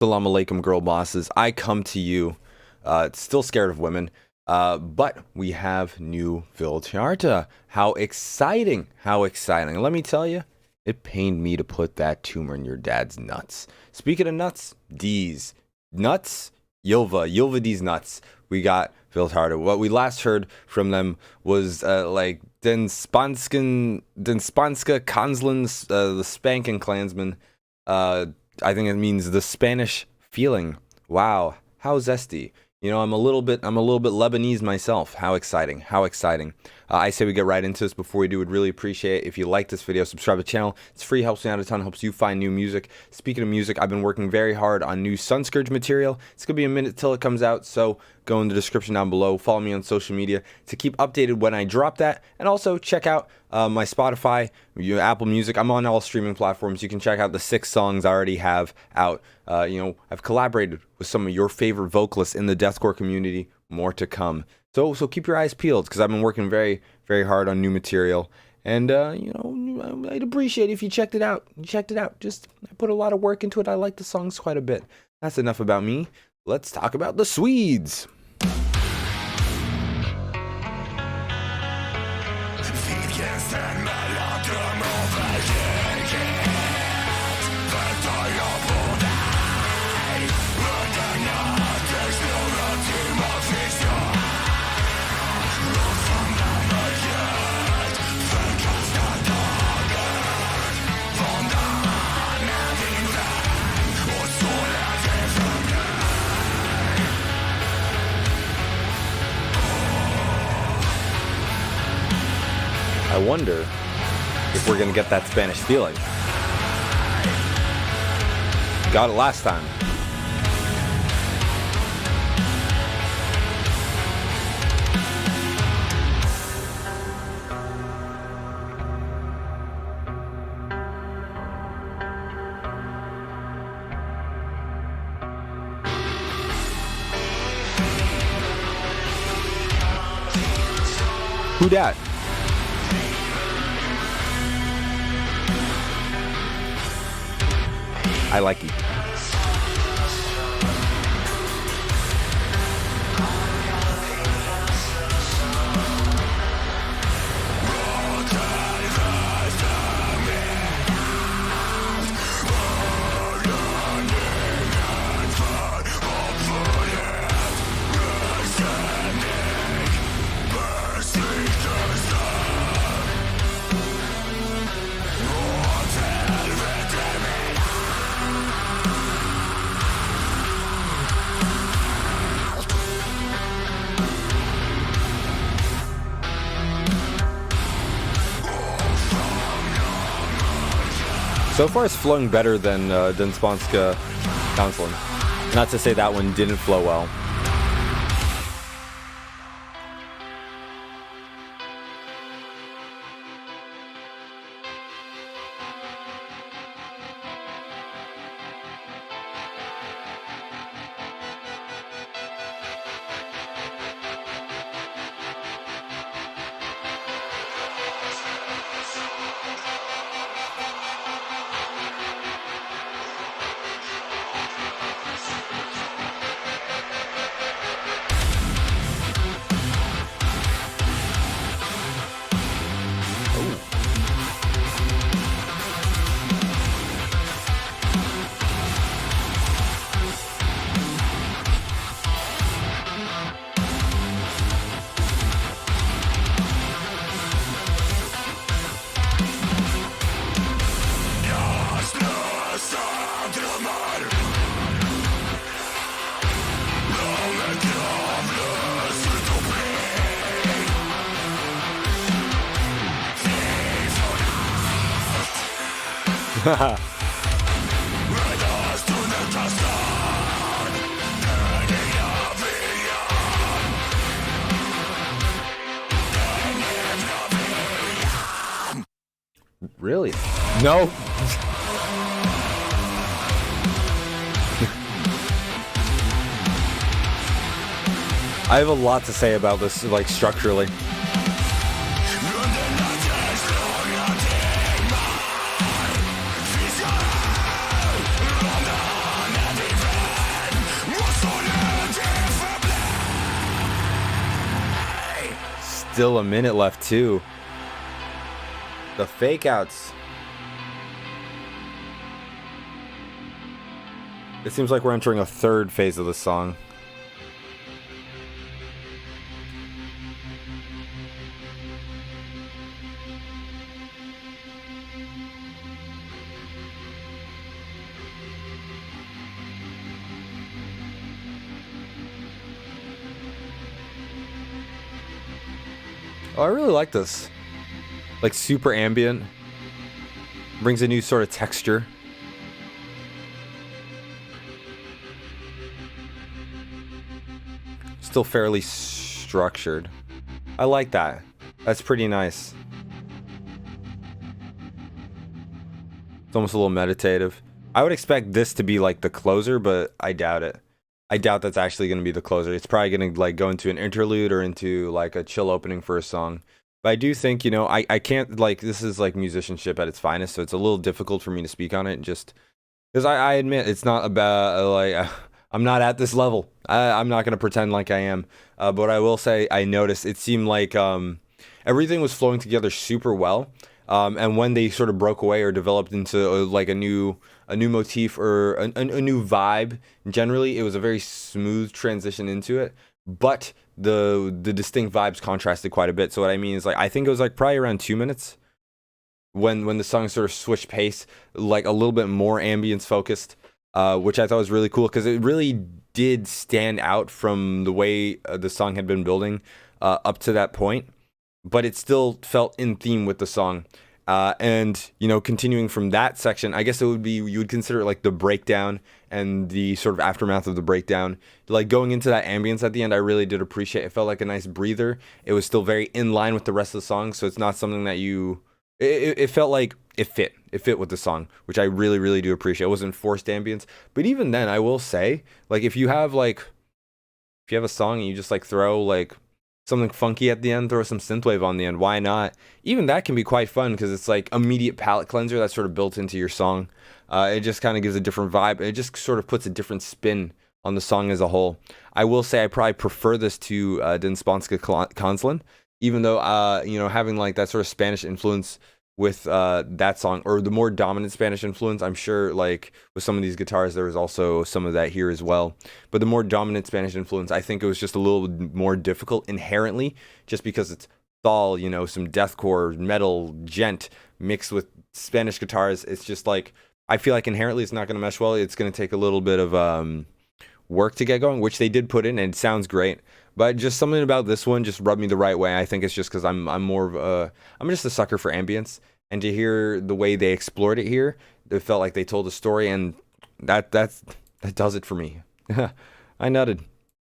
Salam alaikum, girl bosses. I come to you, still scared of women, but we have new Vildhjarta. How exciting! How exciting! Let me tell you, it pained me to put that tumor in your dad's nuts. Speaking of nuts, D's nuts, Ylva D's nuts. We got Vildhjarta. What we last heard from them was like Den Spanska Kanslans, the Spanking Klansman. I think it means the Spanish feeling. Wow, how zesty. You know, I'm a little bit Lebanese myself. How exciting, how exciting. I say we get right into this. Before we do, would really appreciate it if you like this video, subscribe to the channel. It's free, helps me out a ton, helps you find new music. Speaking of music, I've been working very hard on new Sunscourge material. It's going to be a minute till it comes out, so go in the description down below. Follow me on social media to keep updated when I drop that. And also check out my Spotify, Apple Music. I'm on all streaming platforms. You can check out the 6 songs I already have out. I've collaborated with some of your favorite vocalists in the deathcore community. More to come. So keep your eyes peeled, because I've been working very, very hard on new material. And, I'd appreciate it if you checked it out. Just, I put a lot of work into it. I like the songs quite a bit. That's enough about me. Let's talk about the Swedes. I wonder if we're gonna get that Spanish feeling. Got it last time. Who dat? I like it. So far, it's flowing better than Spanska Counseling. Not to say that one didn't flow well. Really? No. I have a lot to say about this, like, structurally. still a minute left too. The fake outs. It seems like we're entering a third phase of the song. Oh, I really like this. Like super ambient. Brings a new sort of texture. Still fairly structured. I like that. That's pretty nice. It's almost a little meditative. I would expect this to be like the closer, but I doubt it. I doubt that's actually going to be the closer. It's probably going to like go into an interlude or into like a chill opening for a song. But I do think, you know, I can't like, this is like musicianship at its finest, so it's a little difficult for me to speak on it just because I admit it's not about like I'm not at this level. I'm not going to pretend like I am. But I will say I noticed it seemed like everything was flowing together super well. And when they sort of broke away or developed into like a new motif or a new vibe, generally it was a very smooth transition into it. But the distinct vibes contrasted quite a bit. So what I mean is like I think it was like probably around 2 minutes when the song sort of switched pace, like a little bit more ambience focused, which I thought was really cool because it really did stand out from the way the song had been building up to that point. But it still felt in theme with the song. And, you know, continuing from that section, I guess it would be, you would consider it like the breakdown and the sort of aftermath of the breakdown. Like going into that ambience at the end, I really did appreciate. It felt like a nice breather. It was still very in line with the rest of the song. So it's not something that it felt like it fit. It fit with the song, which I really, really do appreciate. It wasn't forced ambience. But even then, I will say, like, if you have a song and you just like throw like something funky at the end, throw some synthwave on the end, why not? Even that can be quite fun because it's like immediate palate cleanser that's sort of built into your song. It just kind of gives a different vibe. It just sort of puts a different spin on the song as a whole. I will say I probably prefer this to Den Spanske Kanzlen, even though you know, having like that sort of Spanish influence with that song, or the more dominant Spanish influence, I'm sure like with some of these guitars there was also some of that here as well, but the more dominant Spanish influence, I think it was just a little more difficult inherently, just because it's all, you know, some deathcore metal djent mixed with Spanish guitars. It's just like, I feel like inherently it's not going to mesh well. It's going to take a little bit of work to get going, which they did put in, and it sounds great. But just something about this one just rubbed me the right way. I think it's just because I'm more of I'm just a sucker for ambience, and to hear the way they explored it here, it felt like they told a story, and that does it for me. I nutted.